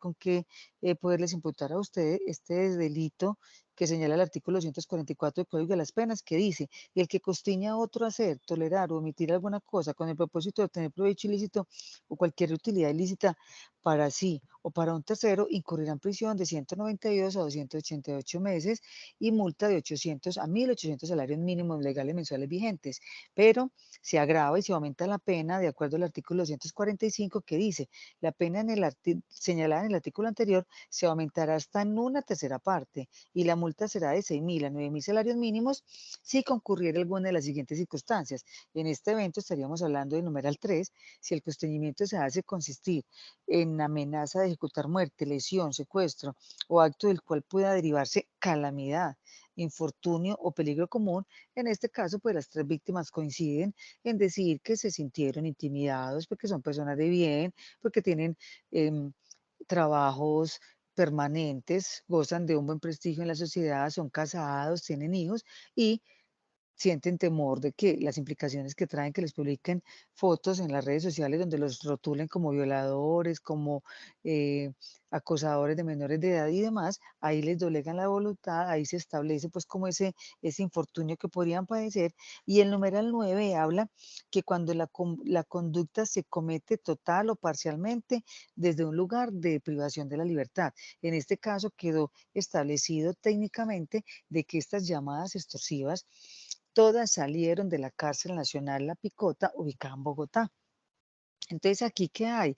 con qué poderles imputar a ustedes este delito que señala el artículo 244 del Código de las Penas, que dice: "Y el que constriña a otro a hacer, tolerar o omitir alguna cosa con el propósito de obtener provecho ilícito o cualquier utilidad ilícita para sí o para un tercero, incurrirá en prisión de 192 a 288 meses y multa de 800 a 1.800 salarios mínimos legales mensuales vigentes". Pero se agrava y se aumenta la pena de acuerdo al artículo 245, que dice: "La pena señalada en el artículo anterior se aumentará hasta en una tercera parte y la multa será de 6.000 a 9.000 salarios mínimos si concurriera alguna de las siguientes circunstancias". En este evento estaríamos hablando del numeral 3, si el constreñimiento se hace consistir en amenaza de ejecutar muerte, lesión, secuestro o acto del cual pueda derivarse calamidad, infortunio o peligro común. En este caso, pues las tres víctimas coinciden en decir que se sintieron intimidados porque son personas de bien, porque tienen em, trabajos permanentes, gozan de un buen prestigio en la sociedad, son casados, tienen hijos y sienten temor de que las implicaciones que traen, que les publiquen fotos en las redes sociales donde los rotulen como violadores, como eh, acosadores de menores de edad y demás, ahí les doblegan la voluntad, ahí se establece pues como ese infortunio que podrían padecer. Y el numeral 9 habla que cuando la conducta se comete total o parcialmente desde un lugar de privación de la libertad. En este caso quedó establecido técnicamente de que estas llamadas extorsivas todas salieron de la cárcel nacional La Picota, ubicada en Bogotá. Entonces, ¿aquí qué hay?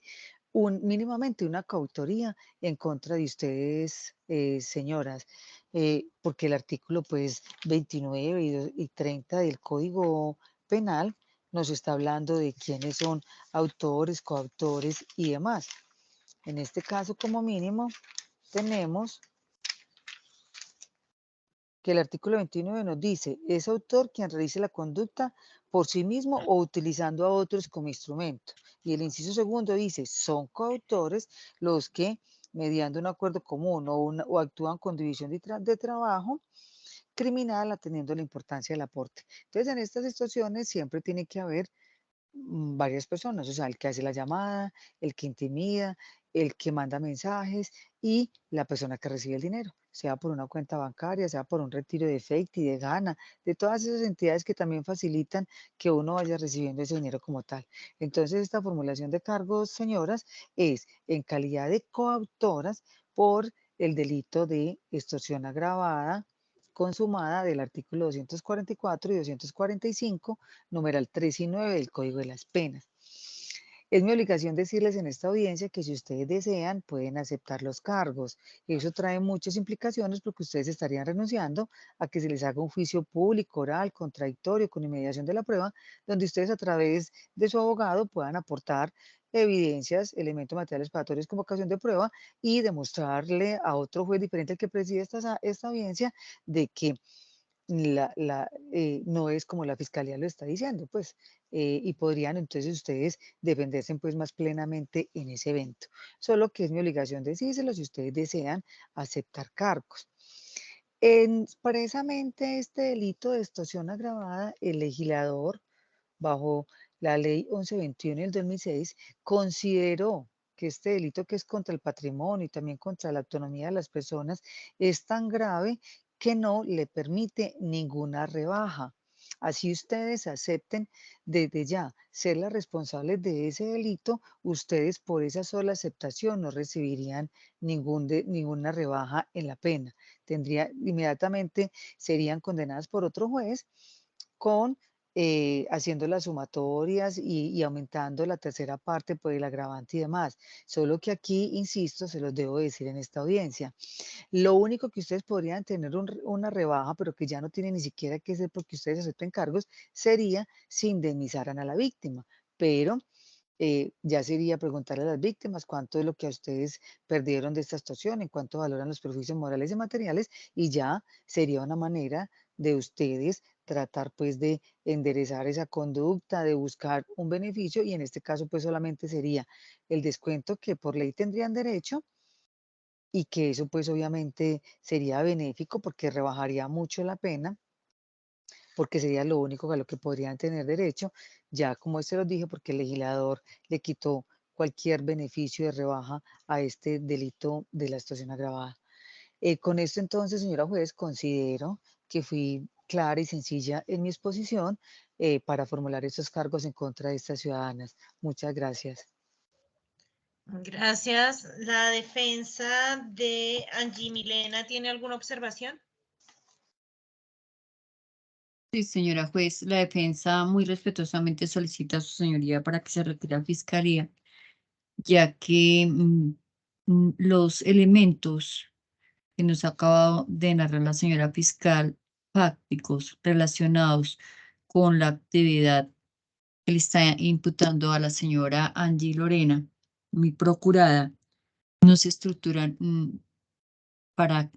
Mínimamente una coautoría en contra de ustedes, señoras, porque el artículo pues 29 y 30 del Código Penal nos está hablando de quiénes son autores, coautores y demás. En este caso, como mínimo, tenemos que el artículo 29 nos dice: "Es autor quien realice la conducta por sí mismo o utilizando a otros como instrumento". Y el inciso segundo dice: "Son coautores los que, mediante un acuerdo común o actúan con división de trabajo criminal, atendiendo la importancia del aporte". Entonces, en estas situaciones siempre tiene que haber varias personas, o sea, el que hace la llamada, el que intimida, el que manda mensajes y la persona que recibe el dinero, sea por una cuenta bancaria, sea por un retiro de Efecti, de Gana, de todas esas entidades que también facilitan que uno vaya recibiendo ese dinero como tal. Entonces, esta formulación de cargos, señoras, es en calidad de coautoras por el delito de extorsión agravada consumada del artículo 244 y 245, numeral 3 y 9 del Código de las Penas. Es mi obligación decirles en esta audiencia que si ustedes desean, pueden aceptar los cargos. Eso trae muchas implicaciones porque ustedes estarían renunciando a que se les haga un juicio público, oral, contradictorio, con inmediación de la prueba, donde ustedes a través de su abogado puedan aportar evidencias, elementos materiales probatorios como ocasión de prueba y demostrarle a otro juez diferente al que preside esta audiencia de que no es como la fiscalía lo está diciendo, pues, y podrían entonces ustedes defenderse pues más plenamente en ese evento. Solo que es mi obligación decírselo si ustedes desean aceptar cargos. Precisamente este delito de extorsión agravada, el legislador, bajo la ley 1121 del 2006, consideró que este delito, que es contra el patrimonio y también contra la autonomía de las personas, es tan grave que no le permite ninguna rebaja. Así ustedes acepten desde ya ser las responsables de ese delito, ustedes por esa sola aceptación no recibirían ninguna rebaja en la pena. Inmediatamente serían condenadas por otro juez con haciendo las sumatorias y aumentando la tercera parte por el agravante y demás. Solo que aquí, insisto, se los debo decir en esta audiencia. Lo único que ustedes podrían tener una rebaja, pero que ya no tiene ni siquiera que ser porque ustedes acepten cargos, sería si indemnizaran a la víctima. Pero ya sería preguntarle a las víctimas cuánto es lo que a ustedes perdieron de esta extorsión, en cuánto valoran los perjuicios morales y materiales, y ya sería una manera de ustedes tratar pues de enderezar esa conducta, de buscar un beneficio, y en este caso pues solamente sería el descuento que por ley tendrían derecho y que eso pues obviamente sería benéfico porque rebajaría mucho la pena porque sería lo único a lo que podrían tener derecho, ya como se los dije, porque el legislador le quitó cualquier beneficio de rebaja a este delito de la extorsión agravada. Con esto entonces, señora juez, considero que fui clara y sencilla en mi exposición para formular estos cargos en contra de estas ciudadanas. Muchas gracias. Gracias. ¿La defensa de Angie Milena tiene alguna observación? Sí, señora juez, la defensa muy respetuosamente solicita a su señoría para que se retire a fiscalía, ya que los elementos que nos ha acabado de narrar la señora fiscal, fácticos relacionados con la actividad que le está imputando a la señora Angie Lorena, mi procurada, no se estructuran para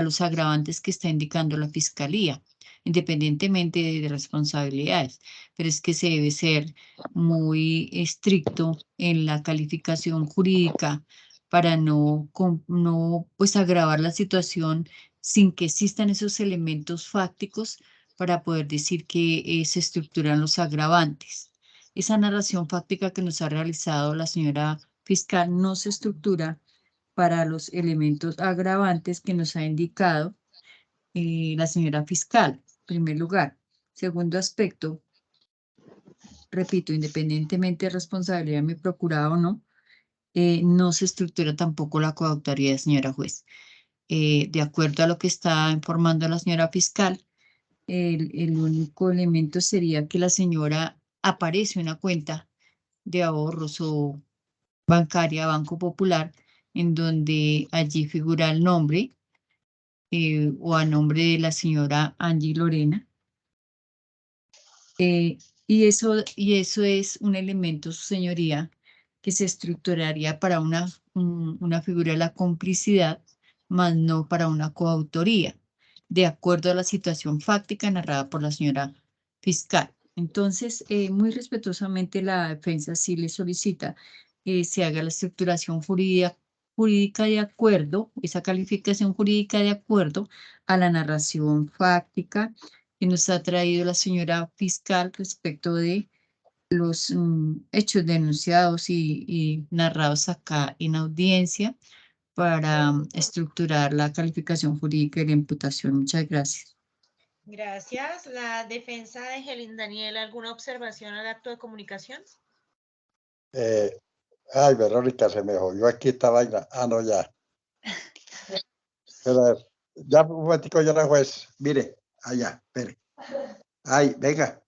los agravantes que está indicando la fiscalía, independientemente de responsabilidades, pero es que se debe ser muy estricto en la calificación jurídica para no pues agravar la situación sin que existan esos elementos fácticos para poder decir que se estructuran los agravantes. Esa narración fáctica que nos ha realizado la señora fiscal no se estructura para los elementos agravantes que nos ha indicado la señora fiscal, en primer lugar. Segundo aspecto, repito, independientemente de responsabilidad de mi procurado o no, no se estructura tampoco la coautoría, señora juez. De acuerdo a lo que está informando la señora fiscal, el único elemento sería que la señora aparece una cuenta de ahorros o bancaria, Banco Popular, en donde allí figura el nombre o a nombre de la señora Angie Lorena. Y eso es un elemento, su señoría, que se estructuraría para una figura de la complicidad, más no para una coautoría, de acuerdo a la situación fáctica narrada por la señora fiscal. Entonces, muy respetuosamente, la defensa sí le solicita que se haga la estructuración jurídica de acuerdo, esa calificación jurídica de acuerdo a la narración fáctica que nos ha traído la señora fiscal respecto de los hechos denunciados y narrados acá en audiencia para estructurar la calificación jurídica de la imputación. Muchas gracias. Gracias. ¿La defensa de Helen Daniel, alguna observación al acto de comunicación? Ay, Verónica, se me jodió aquí esta vaina. Ah, no, ya. Pero, ya un momentico, ya la juez. Mire, allá, espere. Ay, venga.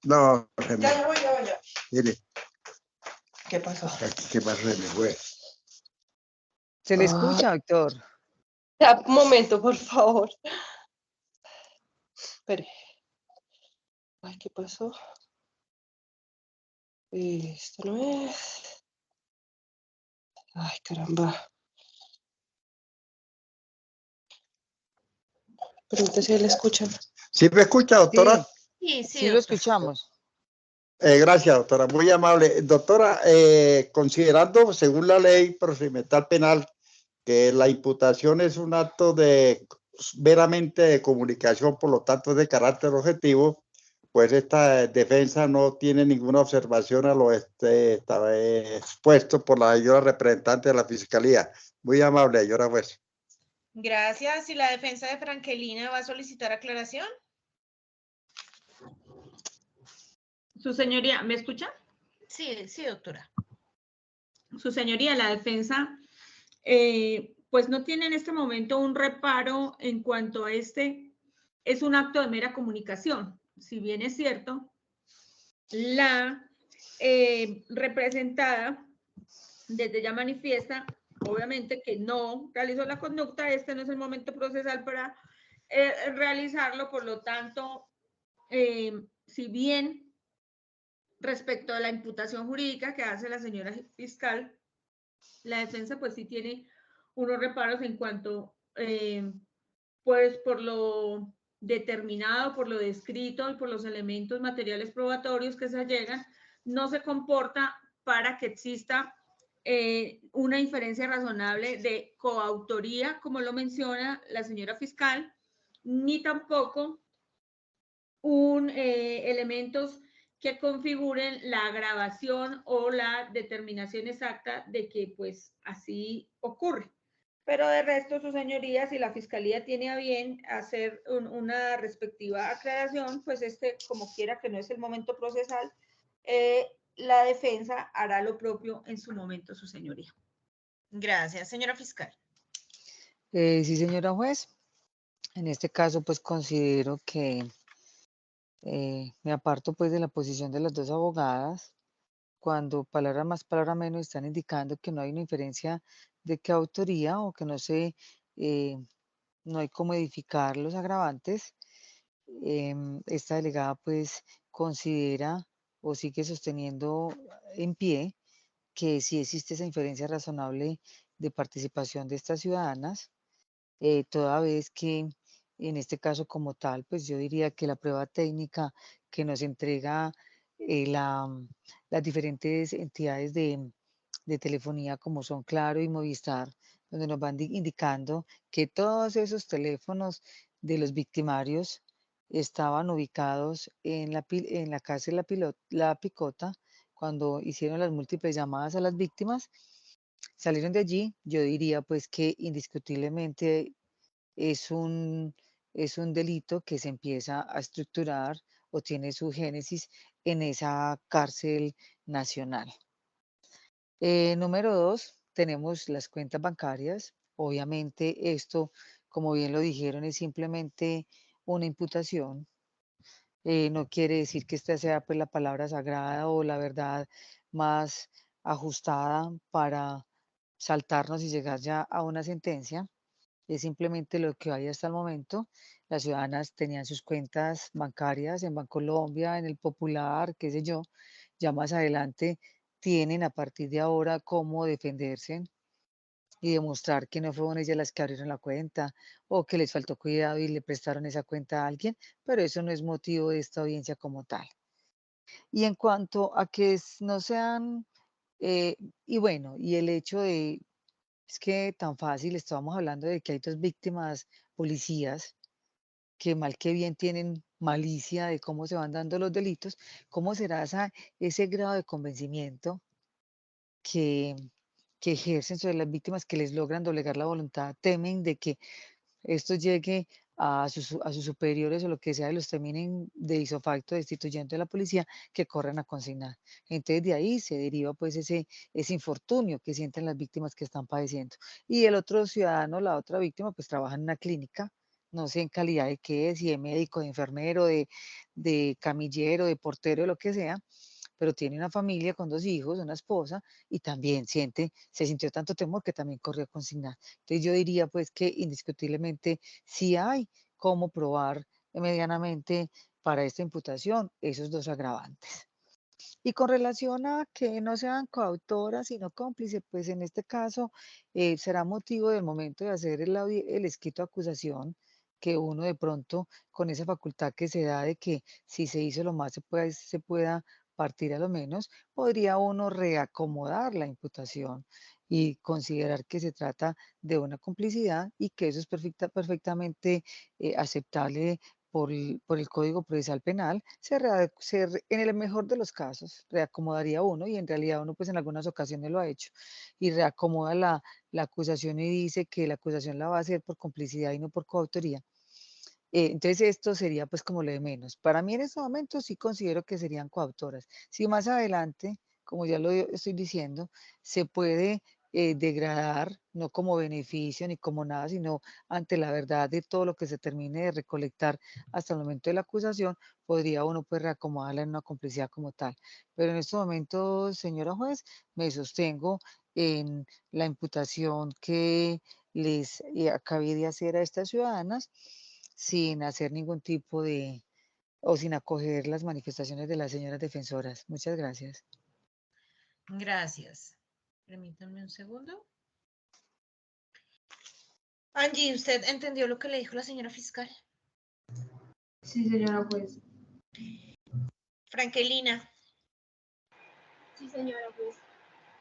No, se me... Ya voy. Mire. ¿Qué pasó? ¿Qué pasó? Se me fue. ¿Se le escucha, doctor? Ya, un momento, por favor. Espere. Ay, ¿qué pasó? Esto no es. Ay, caramba. Pregunta si le escuchan. ¿Sí me escucha, doctora? Sí, Sí, lo escuchamos. Gracias, doctora. Muy amable. Doctora, considerando, según la ley procedimental penal, que la imputación es un acto meramente de comunicación, por lo tanto es de carácter objetivo, pues esta defensa no tiene ninguna observación a lo expuesto por la señora representante de la Fiscalía. Muy amable, señora juez. Gracias. ¿Y la defensa de Frankelina va a solicitar aclaración? Su señoría, ¿me escucha? Sí, sí, doctora. Su señoría, la defensa, pues no tiene en este momento un reparo en cuanto a es un acto de mera comunicación. Si bien es cierto, la representada desde ya manifiesta, obviamente, que no realizó la conducta, este no es el momento procesal para realizarlo, por lo tanto, si bien respecto a la imputación jurídica que hace la señora fiscal, la defensa pues sí tiene unos reparos en cuanto, pues por lo determinado, por lo descrito y por los elementos materiales probatorios que se allegan, no se comporta para que exista una inferencia razonable de coautoría, como lo menciona la señora fiscal, ni tampoco elementos que configuren la agravación o la determinación exacta de que pues así ocurre. Pero de resto, su señoría, si la fiscalía tiene a bien hacer una respectiva aclaración, pues como quiera que no es el momento procesal, la defensa hará lo propio en su momento, su señoría. Gracias, señora fiscal. Sí, señora juez. En este caso, pues considero que me aparto pues de la posición de las dos abogadas, cuando palabra más, palabra menos están indicando que no hay una inferencia de qué autoría o que no hay cómo edificar los agravantes. Esta delegada pues considera o sigue sosteniendo en pie que sí existe esa inferencia razonable de participación de estas ciudadanas, toda vez que en este caso como tal, pues yo diría que la prueba técnica que nos entrega las diferentes entidades de telefonía como son Claro y Movistar, donde nos van indicando que todos esos teléfonos de los victimarios estaban ubicados en la cárcel La Picota, cuando hicieron las múltiples llamadas a las víctimas, salieron de allí. Yo diría pues que indiscutiblemente es un delito que se empieza a estructurar o tiene su génesis en esa cárcel nacional. Número 2, tenemos las cuentas bancarias. Obviamente esto, como bien lo dijeron, es simplemente una imputación. No quiere decir que esta sea pues la palabra sagrada o la verdad más ajustada para saltarnos y llegar ya a una sentencia. Es simplemente lo que hay hasta el momento. Las ciudadanas tenían sus cuentas bancarias en Bancolombia, en el Popular, qué sé yo. Ya más adelante tienen a partir de ahora cómo defenderse y demostrar que no fueron ellas las que abrieron la cuenta o que les faltó cuidado y le prestaron esa cuenta a alguien, pero eso no es motivo de esta audiencia como tal. Y en cuanto a que no sean, y bueno, y el hecho de, es que tan fácil, estábamos hablando de que hay dos víctimas policías que mal que bien tienen malicia de cómo se van dando los delitos. ¿Cómo será ese grado de convencimiento que, que ejercen sobre las víctimas, que les logran doblegar la voluntad? Temen de que esto llegue a sus superiores o lo que sea, y los terminen de isofacto destituyendo de la policía, que corran a consignar. Entonces de ahí se deriva pues ese infortunio que sienten las víctimas que están padeciendo. Y el otro ciudadano, la otra víctima, pues trabaja en una clínica, no sé en calidad de qué es, si de médico, de enfermero, de camillero, de portero, de lo que sea, pero tiene una familia con 2 hijos, una esposa, y también se sintió tanto temor que también corrió a consignar. Entonces yo diría pues que indiscutiblemente sí hay cómo probar medianamente para esta imputación esos dos agravantes. Y con relación a que no sean coautoras sino cómplices, pues en este caso será motivo del momento de hacer el escrito de acusación, que uno de pronto con esa facultad que se da de que si se hizo lo más se pueda partir a lo menos, podría uno reacomodar la imputación y considerar que se trata de una complicidad y que eso es perfectamente aceptable por el Código Procesal Penal. En el mejor de los casos, reacomodaría uno, y en realidad uno pues en algunas ocasiones lo ha hecho, y reacomoda la acusación y dice que la acusación la va a hacer por complicidad y no por coautoría. Entonces esto sería pues como lo de menos. Para mí en este momento sí considero que serían coautoras. Si más adelante, como ya lo estoy diciendo, se puede degradar, no como beneficio ni como nada, sino ante la verdad de todo lo que se termine de recolectar hasta el momento de la acusación, podría uno pues reacomodarla en una complicidad como tal. Pero en estos momentos, señora juez, me sostengo en la imputación que les acabé de hacer a estas ciudadanas, sin hacer ningún tipo o sin acoger las manifestaciones de las señoras defensoras. Muchas gracias. Gracias. Permítanme un segundo. Angie, ¿usted entendió lo que le dijo la señora fiscal? Sí, señora juez. Frankelina. Sí, señora juez.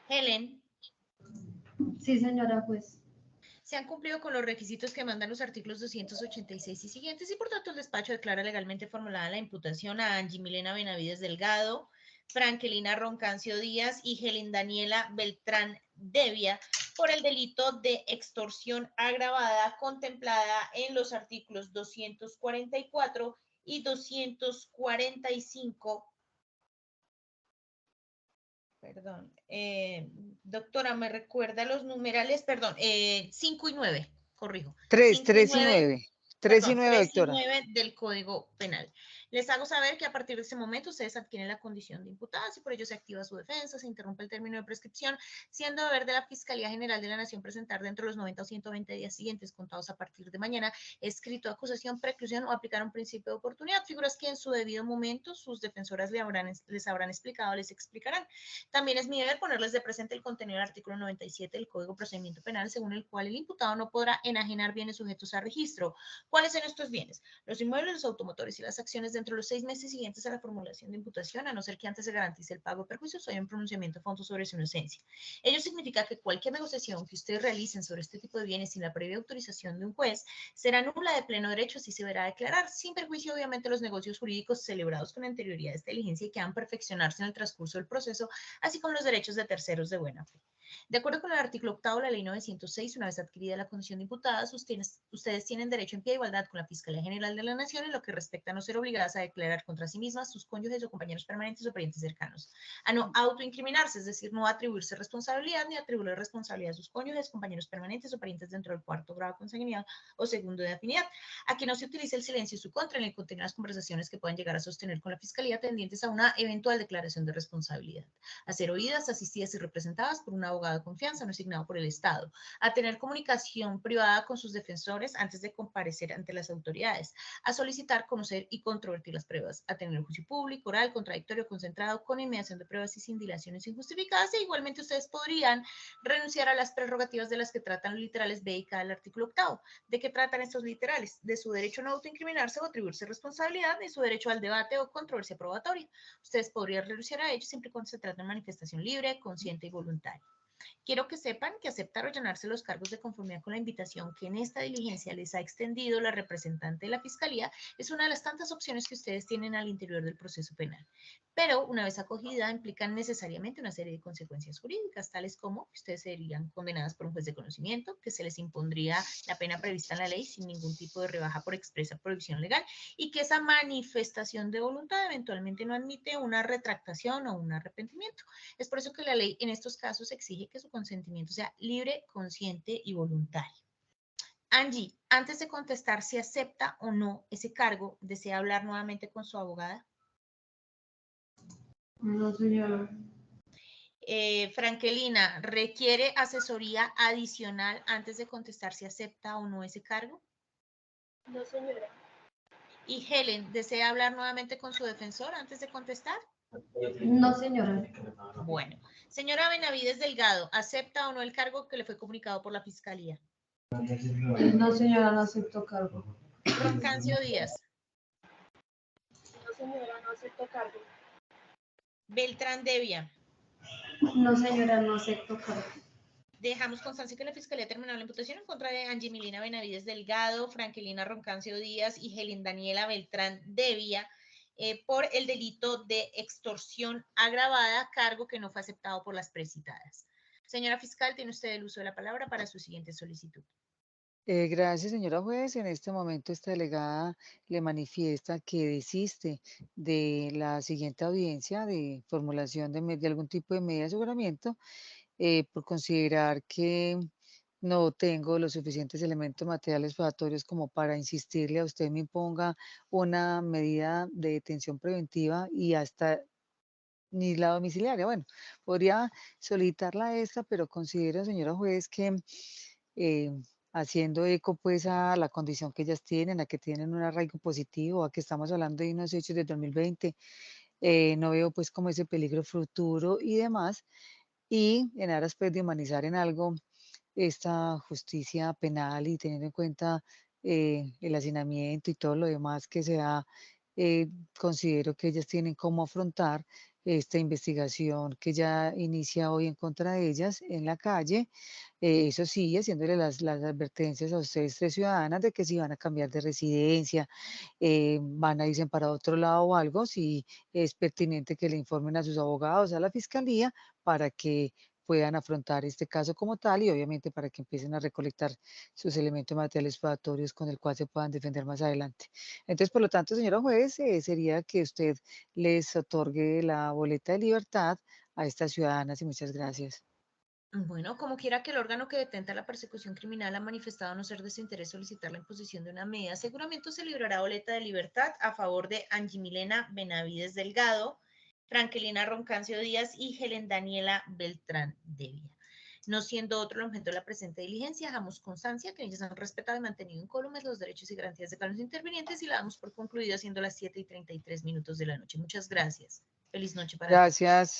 Helen. Sí, señora juez. Se han cumplido con los requisitos que mandan los artículos 286 y siguientes y por tanto el despacho declara legalmente formulada la imputación a Angie Milena Benavides Delgado, Frankelina Roncancio Díaz y Helen Daniela Beltrán Devia por el delito de extorsión agravada contemplada en los artículos 244 y 245. Perdón, doctora, ¿me recuerda los numerales? Perdón, 5 y 9, corrijo. 3 5 y y 9, 9. 3 y perdón, 9, 3 y doctora. 9 del Código Penal. Les hago saber que a partir de ese momento ustedes adquieren la condición de imputadas y por ello se activa su defensa, se interrumpe el término de prescripción, siendo deber de la Fiscalía General de la Nación presentar dentro de los 90 o 120 días siguientes, contados a partir de mañana, escrito de acusación, preclusión o aplicar un principio de oportunidad, figuras que en su debido momento sus defensoras les habrán explicado, les explicarán. También es mi deber ponerles de presente el contenido del artículo 97 del Código de Procedimiento Penal, según el cual el imputado no podrá enajenar bienes sujetos a registro. ¿Cuáles son estos bienes? Los inmuebles, los automotores y las acciones dentro de los 6 meses siguientes a la formulación de imputación, a no ser que antes se garantice el pago de perjuicios o haya un pronunciamiento a fondo sobre su inocencia. Ello significa que cualquier negociación que ustedes realicen sobre este tipo de bienes sin la previa autorización de un juez será nula de pleno derecho, así se verá declarar, sin perjuicio obviamente los negocios jurídicos celebrados con anterioridad a esta diligencia y que han perfeccionarse en el transcurso del proceso, así como los derechos de terceros de buena fe. De acuerdo con el artículo 8 de la Ley 906, una vez adquirida la condición de imputadas, ustedes tienen derecho en pie de igualdad con la Fiscalía General de la Nación en lo que respecta a no ser obligadas a declarar contra sí mismas, sus cónyuges o compañeros permanentes o parientes cercanos, a no autoincriminarse, es decir, no atribuirse responsabilidad ni atribuirle responsabilidad a sus cónyuges, compañeros permanentes o parientes dentro del cuarto grado de consanguinidad o segundo de afinidad, a que no se utilice el silencio en su contra en el contenido de las conversaciones que puedan llegar a sostener con la Fiscalía tendientes a una eventual declaración de responsabilidad, a ser oídas, asistidas y representadas por un abogado de confianza no asignado por el Estado, a tener comunicación privada con sus defensores antes de comparecer ante las autoridades, a solicitar, conocer y controvertir las pruebas, a tener juicio público, oral, contradictorio, concentrado, con inmediación de pruebas y sin dilaciones injustificadas, e igualmente ustedes podrían renunciar a las prerrogativas de las que tratan los literales B y K del artículo 8. ¿De qué tratan estos literales? De su derecho a no autoincriminarse o atribuirse responsabilidad, de su derecho al debate o controversia probatoria. Ustedes podrían renunciar a ello siempre y cuando se trate de manifestación libre, consciente y voluntaria. Quiero que sepan que aceptar o llenarse los cargos de conformidad con la invitación que en esta diligencia les ha extendido la representante de la Fiscalía es una de las tantas opciones que ustedes tienen al interior del proceso penal. Pero una vez acogida implican necesariamente una serie de consecuencias jurídicas, tales como que ustedes serían condenadas por un juez de conocimiento, que se les impondría la pena prevista en la ley sin ningún tipo de rebaja por expresa prohibición legal y que esa manifestación de voluntad eventualmente no admite una retractación o un arrepentimiento. Es por eso que la ley en estos casos exige que su consentimiento sea libre, consciente y voluntario. Angie, antes de contestar si acepta o no ese cargo, ¿desea hablar nuevamente con su abogada? No, señora. Frankelina, ¿requiere asesoría adicional antes de contestar si acepta o no ese cargo? No, señora. Y Helen, ¿desea hablar nuevamente con su defensor antes de contestar? No, señora. Bueno, señora Benavides Delgado, ¿acepta o no el cargo que le fue comunicado por la Fiscalía? No, señora, no acepto cargo. Roncancio Díaz. No, señora, no acepto cargo. Beltrán Devia. No, señora, no acepto cargo. Dejamos constancia que la Fiscalía ha terminado la imputación en contra de Angie Milena Benavides Delgado, Frankelina Roncancio Díaz y Helen Daniela Beltrán Devia por el delito de extorsión agravada, cargo que no fue aceptado por las precitadas. Señora fiscal, tiene usted el uso de la palabra para su siguiente solicitud. Gracias, señora juez. En este momento esta delegada le manifiesta que desiste de la siguiente audiencia de formulación de algún tipo de medida de aseguramiento por considerar que no tengo los suficientes elementos materiales probatorios como para insistirle a usted me imponga una medida de detención preventiva y hasta ni la domiciliaria. Bueno, podría solicitarla esta, pero considero, señora juez, que eh, haciendo eco pues a la condición que ellas tienen, a que tienen un arraigo positivo, a que estamos hablando de unos hechos de 2020, no veo pues como ese peligro futuro y demás, y en aras pues de humanizar en algo esta justicia penal y teniendo en cuenta el hacinamiento y todo lo demás que se da, considero que ellas tienen cómo afrontar esta investigación que ya inicia hoy en contra de ellas en la calle. Eso sí, haciéndole las advertencias a ustedes, 3 ciudadanas, de que si van a cambiar de residencia, van a irse para otro lado o algo, si es pertinente que le informen a sus abogados, a la fiscalía, para que puedan afrontar este caso como tal y obviamente para que empiecen a recolectar sus elementos materiales probatorios con el cual se puedan defender más adelante. Entonces, por lo tanto, señora juez, sería que usted les otorgue la boleta de libertad a estas ciudadanas y muchas gracias. Bueno, como quiera que el órgano que detenta la persecución criminal ha manifestado no ser de su interés solicitar la imposición de una medida de aseguramiento, se librará boleta de libertad a favor de Angie Milena Benavides Delgado, Frankelina Roncancio Díaz y Helen Daniela Beltrán Devia. No siendo otro el objeto de la presente diligencia, dejamos constancia que ellos han respetado y mantenido incólumes los derechos y garantías de cada uno de los intervinientes y la damos por concluida siendo las 7:33 de la noche. Muchas gracias. Feliz noche para todos. Gracias.